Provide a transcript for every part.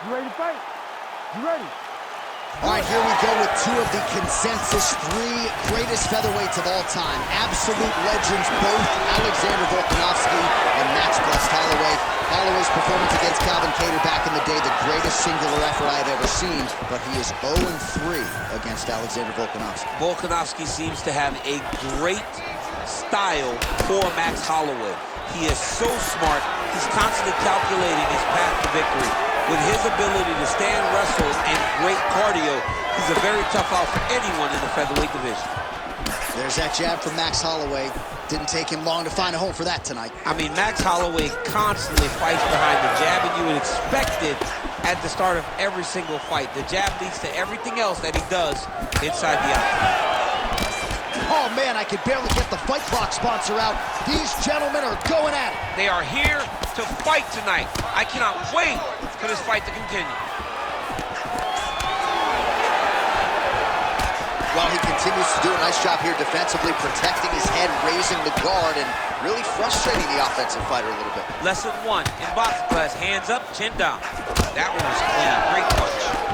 You ready to fight? You ready? All right, here we go with two of the consensus three greatest featherweights of all time. Absolute legends, both Alexander Volkanovski and Max Holloway. Holloway's performance against Calvin Kattar back in the day, the greatest singular effort I have ever seen, but he is 0-3 against Alexander Volkanovski. Volkanovski seems to have a great style for Max Holloway. He is so smart. He's constantly calculating his path to victory. With his ability to stand, wrestle, and great cardio, he's a very tough out for anyone in the featherweight division. There's that jab from Max Holloway. Didn't take him long to find a home for that tonight. I mean, Max Holloway constantly fights behind the jab, and you would expect it at the start of every single fight. The jab leads to everything else that he does inside the octagon. Oh, man, I could barely get the Fight Clock sponsor out. These gentlemen are going at it. They are here to fight tonight. I cannot wait for this fight to continue. Well, he continues to do a nice job here defensively, protecting his head, raising the guard, and really frustrating the offensive fighter a little bit. Lesson one in boxing class, hands up, chin down. That one was clean, great punch.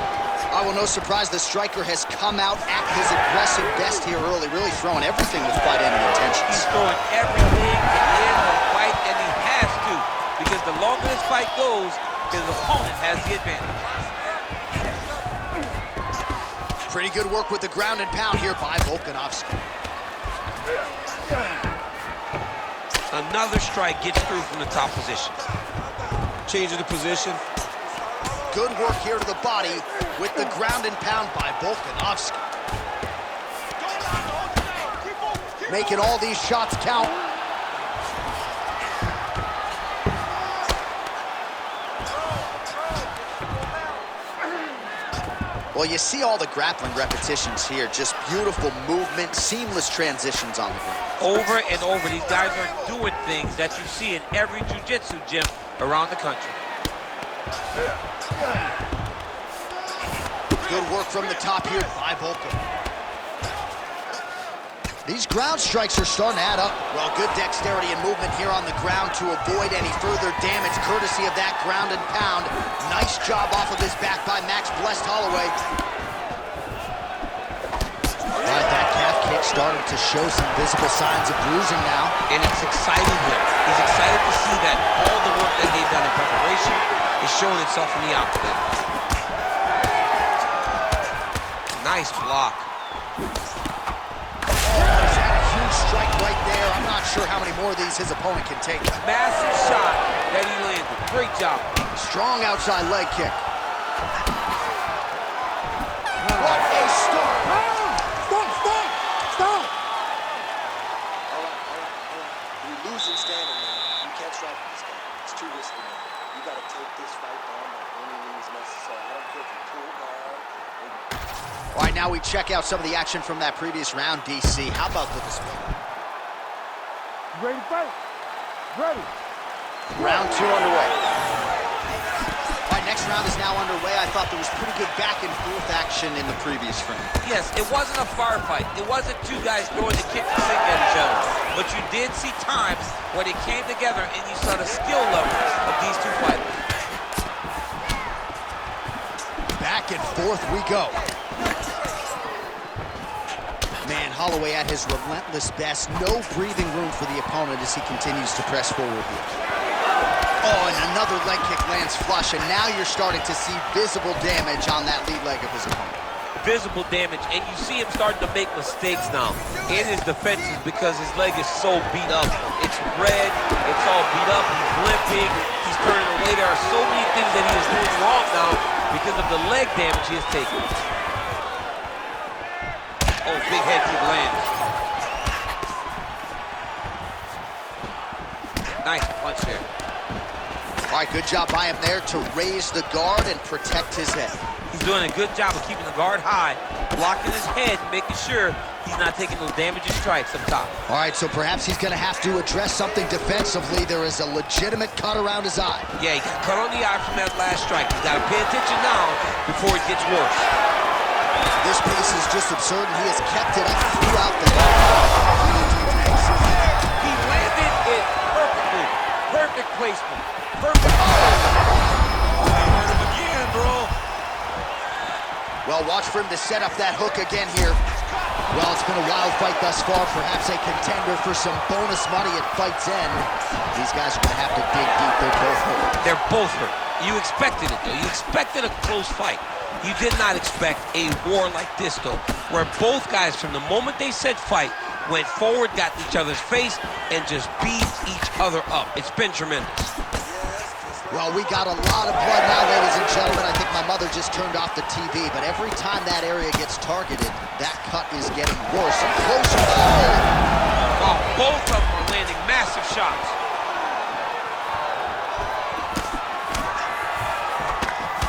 Oh, well, no surprise, the striker has come out at his aggressive best here early, really throwing everything with fight-ending intentions. He's throwing everything to end the fight, and he has to, because the longer this fight goes, his opponent has the advantage. Pretty good work with the ground and pound here by Volkanovski. Another strike gets through from the top position. Changing the position. Good work here to the body with the ground and pound by Volkanovski. Making all these shots count. Well, you see all the grappling repetitions here. Just beautiful movement, seamless transitions on the ground. Over and over, these guys are doing things that you see in every jiu-jitsu gym around the country. Good work from the top here by Volka. These ground strikes are starting to add up. Well, good dexterity and movement here on the ground to avoid any further damage, courtesy of that ground and pound. Nice job off of his back by Max Holloway. All right, that calf kick starting to show some visible signs of bruising now. And it's exciting him. He's excited to see that all the work that they've done in preparation is showing itself in the octagon. Nice block. Strike right there. I'm not sure how many more of these his opponent can take. Massive shot that he landed. Great job. Strong outside leg kick. What a start. Stop! You're losing standing, man. You can't strike this guy. It's too risky, man. You got to take this fight down by any means necessary. I don't care if you pull guard. All right, now we check out some of the action from that previous round, DC. How about the display? You ready to fight? Ready. Round two underway. All right, next round is now underway. I thought there was pretty good back and forth action in the previous round. Yes, it wasn't a firefight. It wasn't two guys throwing the kick to sink at each other. But you did see times where they came together and you saw the skill level of these two fighters. Back and forth we go. Man, Holloway at his relentless best. No breathing room for the opponent as he continues to press forward here. Oh, and another leg kick lands flush, and now you're starting to see visible damage on that lead leg of his opponent. Visible damage, and you see him starting to make mistakes now in his defenses because his leg is so beat up. It's red, it's all beat up, he's limping, he's turning away. There are so many things that he is doing wrong now because of the leg damage he has taken. Oh, big head kick lands. Nice punch there. All right, good job by him there to raise the guard and protect his head. He's doing a good job of keeping the guard high, blocking his head, making sure he's not taking those damaging strikes up top. All right, so perhaps he's going to have to address something defensively. There is a legitimate cut around his eye. Yeah, he got cut on the eye from that last strike. He's got to pay attention now before it gets worse. This pace is just absurd, and he has kept it up throughout the fight. He landed it perfectly. Perfect placement. Perfect. Hurt him again, bro. Well, watch for him to set up that hook again here. Well, it's been a wild fight thus far. Perhaps a contender for some bonus money at fight's end. These guys are going to have to dig deep. They're both hurt. They're both hurt. You expected it, though. You expected a close fight. You did not expect a war like this, though, where both guys, from the moment they said fight, went forward, got in each other's face, and just beat each other up. It's been tremendous. Well, we got a lot of blood now, ladies and gentlemen. I think my mother just turned off the TV, but every time that area gets targeted, that cut is getting worse and closer to the hole. Wow, both of them are landing massive shots.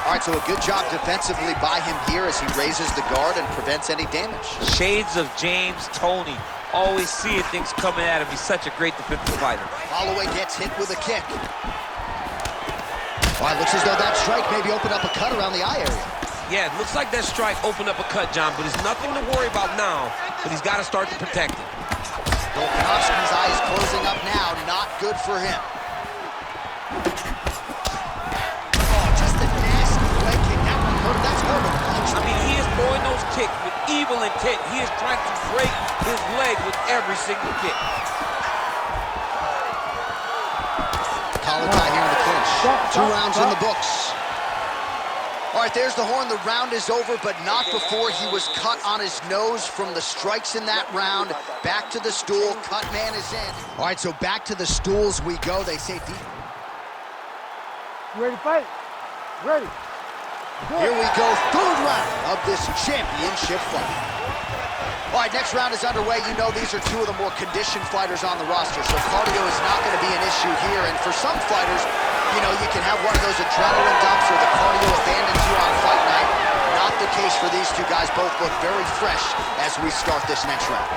All right, so a good job defensively by him here as he raises the guard and prevents any damage. Shades of James Toney. Always seeing things coming at him. He's such a great defensive fighter. Holloway gets hit with a kick. Well, it looks as though that strike maybe opened up a cut around the eye area. Yeah, it looks like that strike opened up a cut, John, but it's nothing to worry about now, but he's got to start to protect it. Volkanovski's eye is closing up now. Not good for him. Oh, just a nasty leg kick. That one hurt. That's horrible to watch. I mean, he is throwing those kicks with evil intent. He is trying to break his leg with every single kick. Collar tie here in the clinch. 2 rounds in the books. All right, there's the horn. The round is over, but not before he was cut on his nose from the strikes in that round. Back to the stool. Cut man is in. All right, so back to the stools we go. They say deep. You ready to fight? Ready. Good. Here we go, 3rd round of this championship fight. All right, next round is underway. You know these are 2 of the more conditioned fighters on the roster, so cardio is not going to be an issue here. And for some fighters, you know, you can have one of those adrenaline dumps or the cardio abandons you on fight night. Not the case for these 2 guys. Both look very fresh as we start this next round.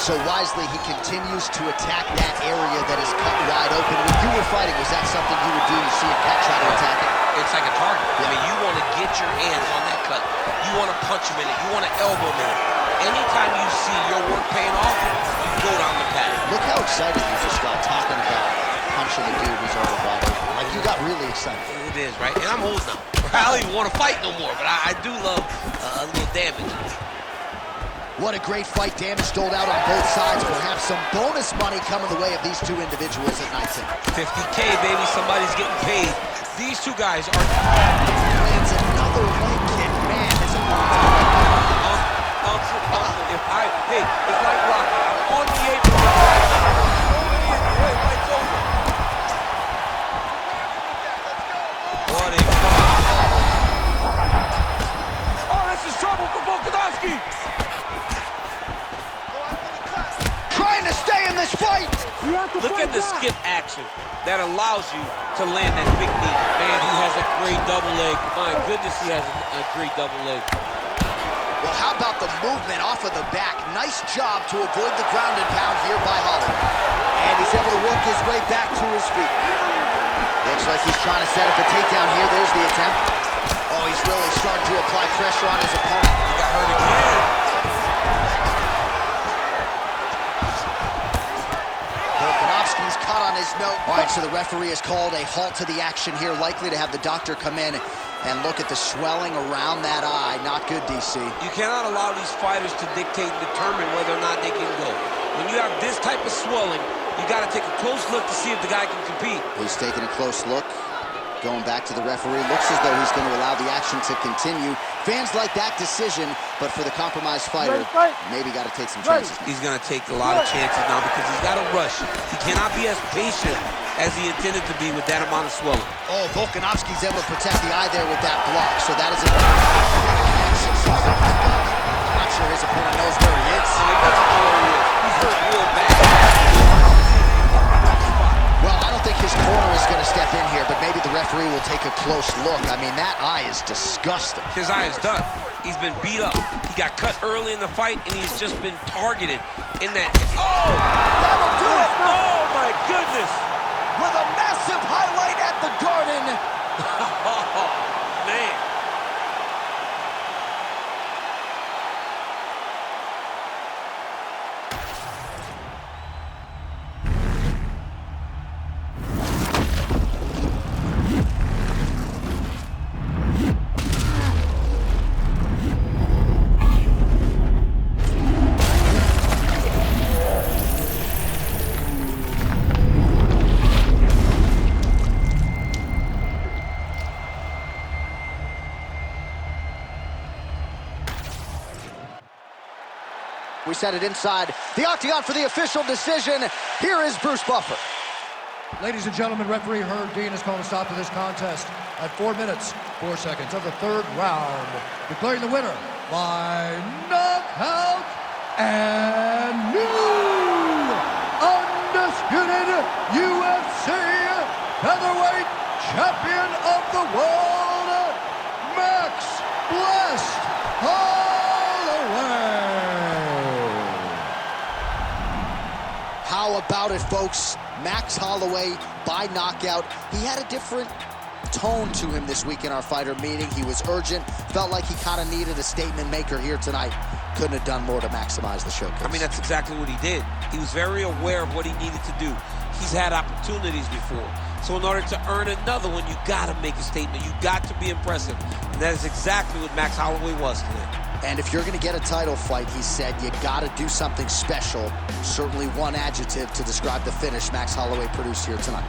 So wisely, he continues to attack that area that is cut wide open. When you were fighting, was that something you would do? You see a cut, try to attack it? It's like a target. Yeah. I mean, you want to get your hands on that cut. You want to punch him in it. You want to elbow him in it. Anytime you see your work paying off, you go down the path. Look how excited you just got talking about punching a dude who's already bought over. Like, you got really excited. It is, right? And I'm old now. I don't even want to fight no more, but I do love a little damage. What a great fight. Damage doled out on both sides. Perhaps some bonus money coming the way of these 2 individuals at night's end. 50K, baby. Somebody's getting paid. These 2 guys are... Lands another leg kick. Man, this is Hey, it's like Rocky. I'm on the apron. Fight's over. What a fight. Oh, this is trouble for Volkanovski. trying to stay in this fight. Look at the skip action that allows you to land that big knee. Man, he has a great double leg. My goodness, he has a great double leg. Well, how about the movement off of the back? Nice job to avoid the ground and pound here by Holloway. And he's able to work his way back to his feet. Looks like he's trying to set up a takedown here. There's the attempt. Oh, he's really starting to apply pressure on his opponent. He got hurt again. Volkanovski's caught on his nose. All right, so the referee has called a halt to the action here, likely to have the doctor come in and look at the swelling around that eye. Not good, DC. You cannot allow these fighters to dictate and determine whether or not they can go. When you have this type of swelling, you got to take a close look to see if the guy can compete. He's taking a close look. Going back to the referee. Looks as though he's going to allow the action to continue. Fans like that decision, but for the compromised fighter, maybe got to take some chances. He's going to take a lot of chances now because he's got to rush. He cannot be as patient as he intended to be with that amount of swelling. Oh, Volkanovski's able to protect the eye there with that block, so that is a... I'm not sure his opponent knows where he is. He doesn't know where he is. He's hurt real bad. Well, I don't think his corner is going to step in here, but maybe the referee will take a close look. I mean, that eye is disgusting. His eye is done. He's been beat up. He got cut early in the fight, and he's just been targeted in that... Oh! That'll do it! Oh, my goodness! With a massive highlight at the Garden. Oh, man. We set it inside the octagon for the official decision. Here is Bruce Buffer. Ladies and gentlemen, referee Herb Dean has called a stop to this contest at 4 minutes, 4 seconds of the third round, declaring the winner by knockout and new undisputed UFC featherweight champion of the world, Max Blessed Holloway. How about it, folks? Max Holloway by knockout. He had a different tone to him this week in our fighter meeting. He was urgent, felt like he kind of needed a statement maker here tonight. Couldn't have done more to maximize the showcase. I mean, that's exactly what he did. He was very aware of what he needed to do. He's had opportunities before. So in order to earn another one, you gotta make a statement. You got to be impressive. And that is exactly what Max Holloway was today. And if you're going to get a title fight, he said, you got to do something special. Certainly one adjective to describe the finish Max Holloway produced here tonight.